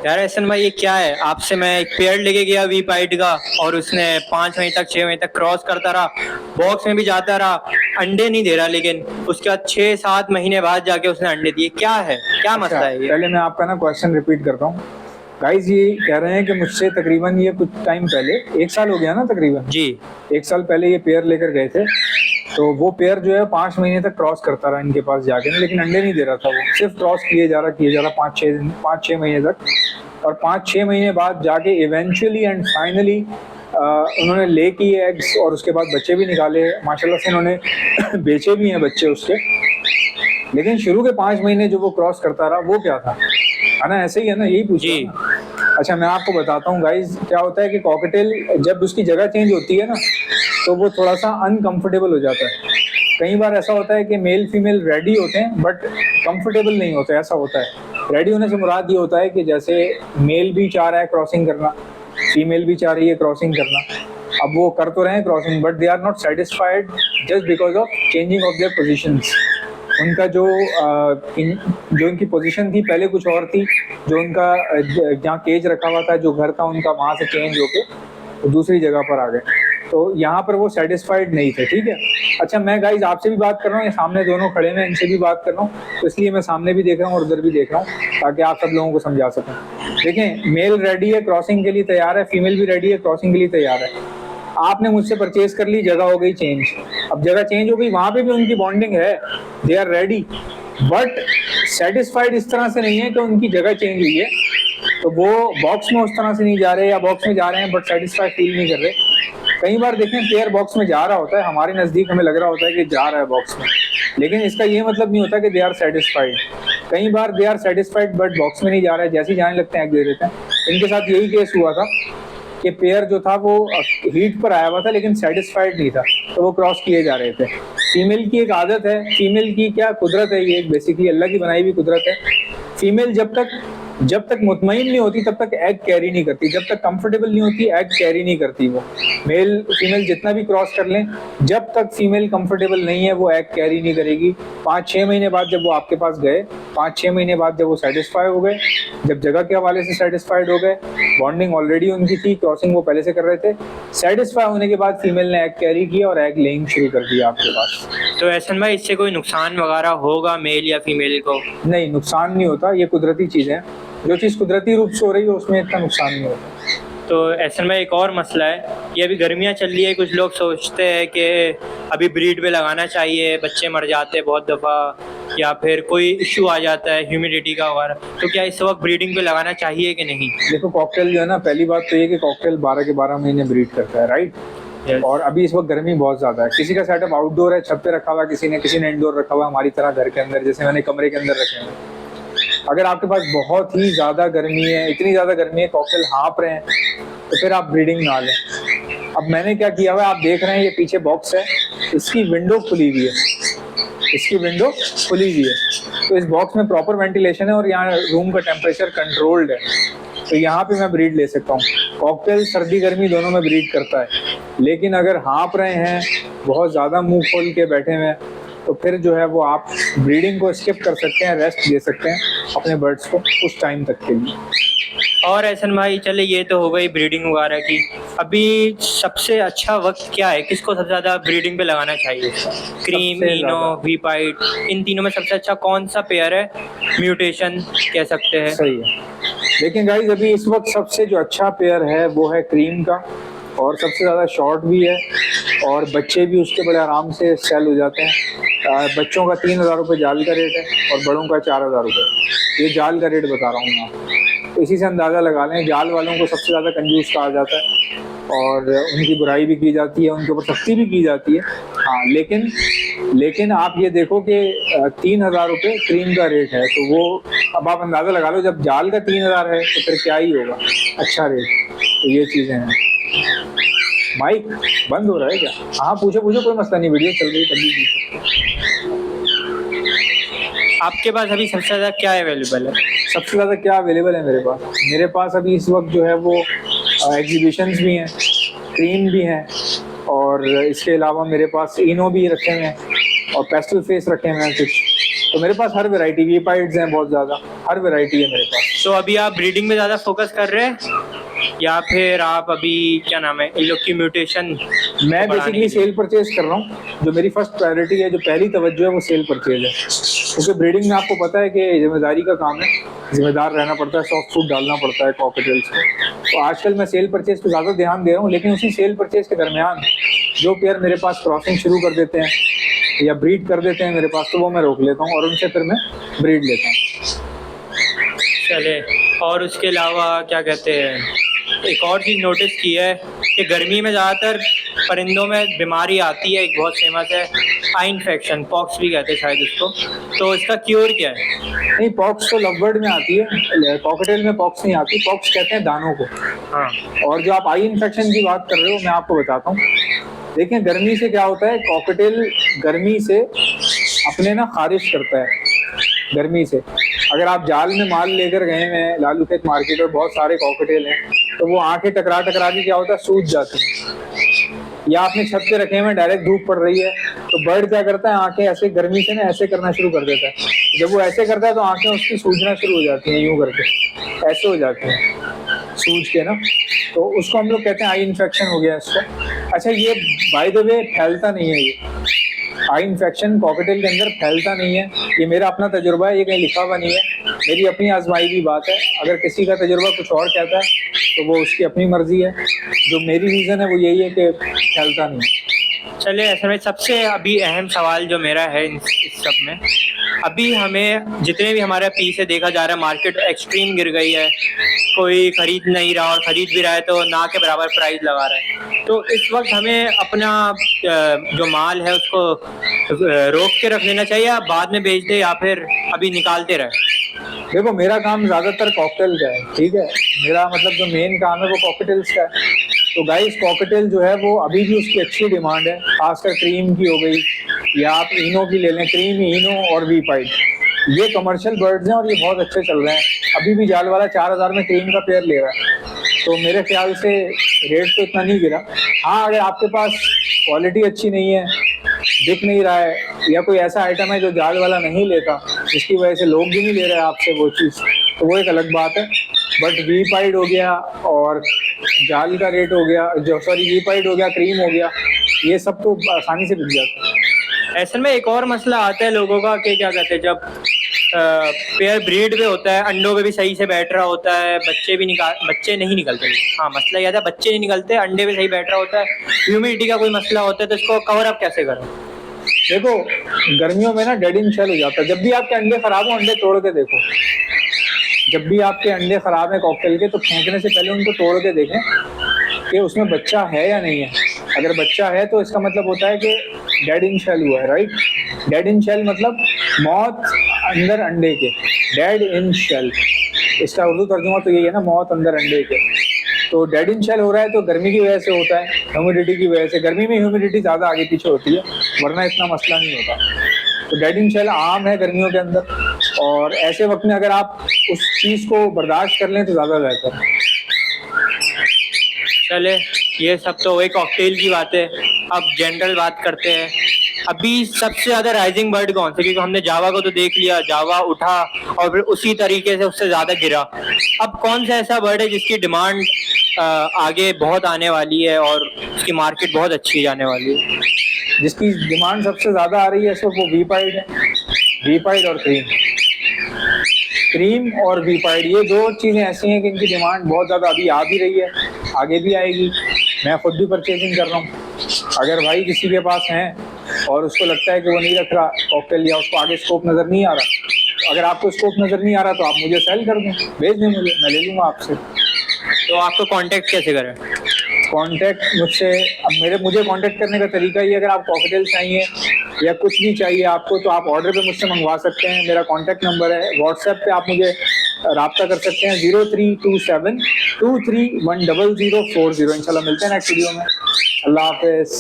यार एहसन भाई, ये क्या है? आपसे मैं एक पेड़ लेके गया वी पाइट का, और उसने 5 महीने तक 6 महीने तक क्रॉस करता रहा, बॉक्स में भी जाता रहा, अंडे नहीं दे रहा। लेकिन उसके बाद 6-7 महीने बाद जाके उसने अंडे दिए। क्या है, क्या अच्छा, मसला है ये? पहले मैं आपका ना क्वेश्चन रिपीट करता हूँ। गाइज ये कह रहे हैं कि मुझसे तकरीबन ये कुछ टाइम पहले, 1 साल हो गया ना तकरीबन, जी। 1 साल पहले ये पेयर लेकर गए थे। तो वो पेयर जो है 5 महीने तक क्रॉस करता रहा इनके पास जाके ना, लेकिन अंडे नहीं दे रहा था। वो सिर्फ क्रॉस किए जा रहा 5-6 महीने तक। और 5-6 महीने बाद जाके इवेंचुअली एंड फाइनली उन्होंने ले किए एग्स, और उसके बाद बच्चे भी निकाले माशाल्लाह से। इन्होंने बेचे भी हैं बच्चे उसके। लेकिन शुरू के 5 महीने जो वो क्रॉस करता रहा वो क्या था, है ना? ऐसे ही है ना, यही पूछ रहा जी। हूं ना। अच्छा, मैं आपको बताता हूँ गाइज क्या होता है कि कॉकटेल जब उसकी जगह चेंज होती है ना, तो वो थोड़ा सा अनकंफर्टेबल हो जाता है। कई बार ऐसा होता है कि मेल फीमेल रेडी होते हैं बट कंफर्टेबल नहीं होते, ऐसा होता है। रेडी होने से मुराद ये होता है कि जैसे मेल भी चाह रहा है क्रॉसिंग करना, फीमेल भी चाह रही है क्रॉसिंग करना। अब वो कर तो रहे हैं crossing, but they are not satisfied just because of changing of their positions. उनका जो इनकी पोजीशन थी पहले कुछ और थी, जो उनका जहाँ केज रखा हुआ था, जो घर था उनका, वहां से चेंज होके तो दूसरी जगह पर आ गए। तो यहाँ पर वो सेटिस्फाइड नहीं थे, ठीक है। अच्छा, मैं गाइज आपसे भी बात कर रहा हूँ, ये सामने दोनों खड़े हैं, इनसे भी बात कर रहा हूँ, तो इसलिए मैं सामने भी देख रहा हूँ और उधर भी देख रहा हूँ, ताकि आप सब लोगों को समझा सकें। देखें, मेल रेडी है क्रॉसिंग के लिए तैयार है, फीमेल भी रेडी है क्रॉसिंग के लिए तैयार है। आपने मुझसे परचेज कर ली, जगह हो गई चेंज। अब जगह चेंज हो गई, वहां पे भी उनकी बॉन्डिंग है, they are ready, but satisfied इस तरह से नहीं है कि उनकी जगह चेंज हुई है तो वो बॉक्स में उस तरह से नहीं जा रहे, या बॉक्स में जा रहे हैं बट सेटिस्फाइड फील नहीं कर रहे। कई बार देखें पेयर बॉक्स में जा रहा होता है, हमारे नजदीक हमें लग रहा होता है कि जा रहा है बॉक्स में, लेकिन इसका ये मतलब नहीं होता कि दे आर सेटिस्फाइड। कई बार they are satisfied but box में नहीं जा रहा है, जैसे ही जाने लगते हैं एग दे देते हैं। इनके साथ यही केस हुआ था कि पेयर जो था वो हीट पर आया हुआ था लेकिन सेटिस्फाइड नहीं था, तो वो क्रॉस किए जा रहे थे। फीमेल की एक आदत है, फीमेल की क्या कुदरत है, ये बेसिकली अल्लाह की बनाई हुई कुदरत है। फीमेल जब तक मुतमईन नहीं होती तब तक एग कैरी नहीं करती, जब तक कंफर्टेबल नहीं होती एग कैरी नहीं करती वो। मेल फीमेल जितना भी क्रॉस कर लें, जब तक फीमेल कंफर्टेबल नहीं है वो एग कैरी नहीं करेगी। 5-6 महीने बाद जब वो आपके पास गए, 5-6 महीने बाद जब वो सेटिस्फाई हो गए, जब जगह के हवाले से सेटिस्फाइड हो गए, बॉन्डिंग ऑलरेडी उनकी थी, क्रॉसिंग वो पहले से कर रहे थे, सेटिस्फाई होने के बाद फीमेल ने एग कैरी किया और एग लेइंग शुरू कर दिया आपके पास। तो एहसन भाई, इससे कोई नुकसान वगैरह होगा मेल या फीमेल को? नहीं, नुकसान नहीं होता, ये कुदरती चीज़ है। जो चीज़ कुदरती रूप से हो रही है उसमें इतना नुकसान नहीं होता। तो एहसन भाई, एक और मसला है, ये अभी गर्मियाँ चल रही है, कुछ लोग सोचते हैं कि अभी ब्रीड पे लगाना चाहिए, बच्चे मर जाते हैं बहुत दफ़ा, या फिर कोई इशू आ जाता है ह्यूमिडिटी का वगैरह, तो क्या इस वक्त ब्रीडिंग पे लगाना चाहिए कि नहीं? देखो, कॉकटेल जो है ना, पहली बात तो ये कि कॉकटेल 12 के 12 महीने ब्रीड करता है, राइट। Yes. और अभी इस वक्त गर्मी बहुत ज्यादा है, किसी का सेटअप आउटडोर है, छत पे रखा हुआ, किसी ने इंडोर रखा हुआ, हमारी तरह घर के अंदर, जैसे मैंने कमरे के अंदर रखे हैं। अगर आपके पास बहुत ही ज्यादा गर्मी है, इतनी ज्यादा गर्मी है, कॉकटेल हाँप रहे हैं, तो फिर आप ब्रीडिंग ना लें। अब मैंने क्या किया हुआ है, आप देख रहे हैं ये पीछे बॉक्स है, इसकी विंडो खुली हुई है, इसकी विंडो खुली हुई है, तो इस बॉक्स में प्रॉपर वेंटिलेशन है और यहाँ रूम का टेम्परेचर कंट्रोल्ड है, तो यहाँ पे मैं ब्रीड ले सकता हूँ। कॉकटेल सर्दी गर्मी दोनों में ब्रीड करता है, लेकिन अगर हाँप रहे हैं, बहुत ज़्यादा मुंह खोल के बैठे हुए हैं, तो फिर जो है वो आप ब्रीडिंग को स्किप कर सकते हैं, रेस्ट दे सकते हैं अपने बर्ड्स को उस टाइम तक के लिए। और एहसन भाई, चले ये तो हो गई ब्रीडिंग वगैरह की। अभी सबसे अच्छा वक्त क्या है, किसको सबसे ज़्यादा ब्रीडिंग पे लगाना चाहिए? क्रीम, सबसे इनो, ज़्यादा वी पाइट, इन तीनों में सबसे अच्छा कौन सा पेयर है? म्यूटेशन कह सकते हैं। सही है। लेकिन गाइज अभी इस वक्त सबसे जो अच्छा पेयर है वो है क्रीम का, और सबसे ज़्यादा शॉर्ट भी है, और बच्चे भी उसके बड़े आराम से सेल हो जाते हैं। बच्चों का 3,000 रुपये जाल का रेट है और बड़ों का 4,000 रुपये। ये जाल का रेट बता रहा हूँ मैं आपको, तो इसी से अंदाज़ा लगा लें। जाल वालों को सबसे ज़्यादा कंजूस कहा जाता है और उनकी बुराई भी की जाती है, उनके ऊपर सख्ती भी की जाती है। हाँ, लेकिन आप ये देखो कि 3,000 रुपये क्रीम का रेट है, तो वो अब आप अंदाज़ा लगा लो, जब जाल का 3,000 है तो फिर क्या ही होगा अच्छा रेट। तो ये चीज़ें हैं। माइक बंद हो रहा है क्या? हाँ, पूछो पूछो, कोई मसला नहीं, वीडियो चल रही है, तभी पूछो। आपके पास अभी सबसे ज़्यादा क्या अवेलेबल है? सबसे ज़्यादा क्या अवेलेबल है मेरे पास अभी इस वक्त जो है वो एग्जीबिशंस भी हैं, क्रीम भी हैं, और इसके अलावा मेरे पास इनो भी रखे हुए हैं और पेस्टल फेस रखे हुए हैं कुछ। तो मेरे पास हर वैरायटी, वीपाइड्स हैं बहुत ज़्यादा, हर वैरायटी है मेरे पास। तो अभी आप ब्रीडिंग में ज़्यादा फोकस कर रहे हैं या फिर आप अभी क्या नाम है इन लोग की म्यूटेशन? मैं बेसिकली सेल परचेज कर रहा हूँ। जो मेरी फर्स्ट प्रायोरिटी है, जो पहली तवज्जो है, वो सेल परचेज है। क्योंकि ब्रीडिंग में आपको पता है कि जिम्मेदारी का काम है, जिम्मेदार रहना पड़ता है, सॉफ्ट फूड डालना पड़ता है कॉकटेल्स को। तो आजकल मैं सेल परचेज पे ज़्यादा ध्यान दे रहा हूँ, लेकिन उसी सेल परचेज के दरमियान जो पेयर मेरे पास क्रॉसिंग शुरू कर देते हैं या ब्रीड कर देते हैं मेरे पास, तो वो मैं रोक लेता हूँ और उनसे फिर मैं ब्रीड लेता हूँ। चले, और उसके अलावा क्या कहते हैं, एक और चीज़ नोटिस की है कि गर्मी में ज़्यादातर परिंदों में बीमारी आती है, एक बहुत फेमस है आई इन्फेक्शन, पॉक्स भी कहते हैं शायद उसको। तो इसका क्योर क्या है? नहीं, पॉक्स तो लवबर्ड में आती है, कॉकटेल में पॉक्स नहीं आती। पॉक्स कहते हैं दानों को। हाँ, और जो आप आई इन्फेक्शन की बात कर रहे हो, मैं आपको बताता हूँ। देखिए, गर्मी से क्या होता है, कॉकटेल गर्मी से अपने ना खारिश करता है। गर्मी से अगर आप जाल में माल लेकर गए हैं लालू खेत मार्केट और बहुत सारे कॉकटेल हैं, तो वो आंखें टकरा टकरा के क्या होता है, सूज जाती हैं। या आपने छत पे रखे हुए, डायरेक्ट धूप पड़ रही है, तो बर्ड क्या करता है, आंखें ऐसे गर्मी से ना ऐसे करना शुरू कर देता है। जब वो ऐसे करता है तो आंखें उसकी सूजना शुरू हो जाती हैं, यूं करके ऐसे हो जाती हैं सूज के ना। तो उसको हम लोग कहते हैं आई इन्फेक्शन हो गया इसको। अच्छा, ये बाय द वे फैलता नहीं है, ये आई इन्फेक्शन कॉकटेल के अंदर फैलता नहीं है। ये मेरा अपना तजुर्बा है, ये कहीं लिखा हुआ नहीं है, मेरी अपनी आजमाई की बात है। अगर किसी का तजुर्बा कुछ और कहता है तो वो उसकी अपनी मर्जी है। जो मेरी रीज़न है वो यही है कि फैलता नहीं। चलिए, ऐसे में सबसे अभी अहम सवाल जो मेरा है इस सब में, अभी हमें जितने भी हमारे पीस से देखा जा रहा है, मार्केट एक्सट्रीम गिर गई है, कोई खरीद नहीं रहा और खरीद भी रहा है तो ना के बराबर प्राइस लगा रहा है। तो इस वक्त हमें अपना जो माल है उसको रोक के रख लेना चाहिए, या बाद में बेच दे, या फिर अभी निकालते रहे? देखो, मेरा काम ज़्यादातर कॉकटेल का है, ठीक है। मेरा मतलब जो मेन काम है वो कॉकटेल्स का है। तो गाइस, कॉकटेल जो है वो अभी भी उसकी अच्छी डिमांड है, खासकर क्रीम की हो गई, या आप इनो की ले लें, क्रीम, इनो और वीपाइड। ये कमर्शियल बर्ड्स हैं और ये बहुत अच्छे चल रहे हैं। अभी भी जाल वाला 4000 में क्रीम का पेयर ले रहा है, तो मेरे ख्याल से रेट तो इतना नहीं गिरा। हाँ, अगर आपके पास क्वालिटी अच्छी नहीं है, दिख नहीं रहा है, या कोई ऐसा आइटम है जो जाल वाला नहीं लेता, जिसकी वजह से लोग भी नहीं ले रहे हैं आपसे वो चीज़, तो वो एक अलग बात है। बट वीपाइड हो गया और जाल का रेट हो गया, जो वीपाइड हो गया, क्रीम हो गया, ये सब तो आसानी से बिक जाता है। ऐसे में एक और मसला आता है लोगों का कि क्या कहते हैं, जब पेयर ब्रीड पे होता है, अंडों पे भी सही से बैठ रहा होता है, बच्चे नहीं निकलते। हाँ, मसला यह था, बच्चे नहीं निकलते, अंडे पे सही बैठ रहा होता है, ह्यूमिडिटी का कोई मसला होता है, तो इसको कवर अप कैसे करें? देखो, गर्मियों में ना डेड इन शेल हो जाता है। जब भी आपके अंडे खराब हो, अंडे तोड़ के देखो। जब भी आपके अंडे खराब हैं कॉकटेल के, तो फेंकने से पहले उनको तोड़ के देखें कि उसमें बच्चा है या नहीं है। अगर बच्चा है तो इसका मतलब होता है कि डेड इन शेल हुआ है, राइट। डेड इन शेल मतलब मौत अंदर अंडे के, डेड इन शेल, इसका उर्दू तर्जुमा तो यही है ना, मौत अंदर अंडे के। तो डेड इन शेल हो रहा है तो गर्मी की वजह से होता है, ह्यूमिडिटी की वजह से। गर्मी में ह्यूमिडिटी ज़्यादा आगे पीछे होती है, वरना इतना मसला नहीं होता। तो डेड इन शेल आम है गर्मियों के अंदर, और ऐसे वक्त में अगर आप उस चीज़ को बर्दाश्त कर लें तो ज़्यादा बेहतर है। चले, ये सब तो वही कॉकटेल की बात है। अब जनरल बात करते हैं, अभी सबसे ज़्यादा राइजिंग बर्ड कौन सा? क्योंकि हमने जावा को तो देख लिया, जावा उठा और फिर उसी तरीके से उससे ज़्यादा गिरा। अब कौन सा ऐसा बर्ड है जिसकी डिमांड आगे बहुत आने वाली है और उसकी मार्केट बहुत अच्छी जाने वाली है? जिसकी डिमांड सबसे ज़्यादा आ रही है इस वक्त वो वीपाइड है। वीपाइड और क्रीम और वीपाइड, ये दो चीज़ें ऐसी हैं कि इनकी डिमांड बहुत ज़्यादा अभी आ भी रही है, आगे भी आएगी। मैं खुद भी परचेजिंग कर रहा हूँ। अगर भाई किसी के पास हैं और उसको लगता है कि वो नहीं रख रहा कॉकटेल, या उसको आगे स्कोप नज़र नहीं आ रहा, तो अगर आपको स्कोप नज़र नहीं आ रहा तो आप मुझे सेल कर दें, भेज दें मुझे, मैं ले लूँगा आपसे। तो आपको कांटेक्ट कैसे करें? कांटेक्ट मुझसे, अब मुझे कांटेक्ट करने का तरीका ये, अगर आप कॉकटेल चाहिए या कुछ भी चाहिए आपको, तो आप ऑर्डर पे मुझसे मंगवा सकते हैं। मेरा कांटेक्ट नंबर है, व्हाट्सएप पे आप मुझे राब्ता कर सकते हैं 0327231040। इंशाल्लाह मिलते हैं नेक्स्ट वीडियो में। अल्लाह हाफिज़।